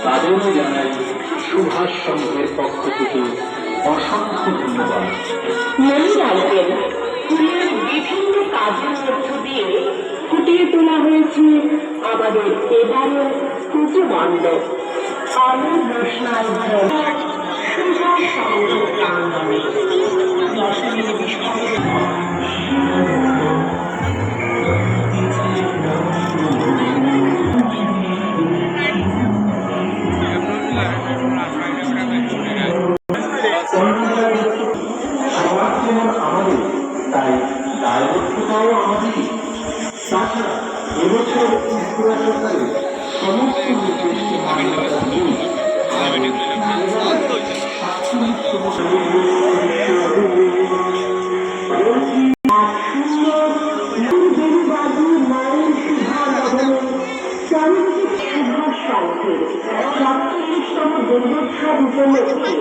তাদেরও জানাই সুভাষ সংঘের পক্ষ থেকে অসংখ্য ধন্যবাদ। মনে রাখবেন, স্কুলের বিভিন্ন কাজের মধ্য দিয়ে ফুটিয়ে তোলা হয়েছে আমাদের এবারের পুজো মণ্ডপ। আলোর রোশনাই ভরা সুভাষ সংঘ প্রাঙ্গণে দশমীর বিসর্জন। আমাদের তাই দায়বদ্ধতাও আমাদের। তাছাড়া এবছর ত্রিপুরা সরকারের সমস্ত নির্দেশকে মান্যতা নিয়ে সংঘের ৪৭তম দুর্গোৎসব উপলক্ষে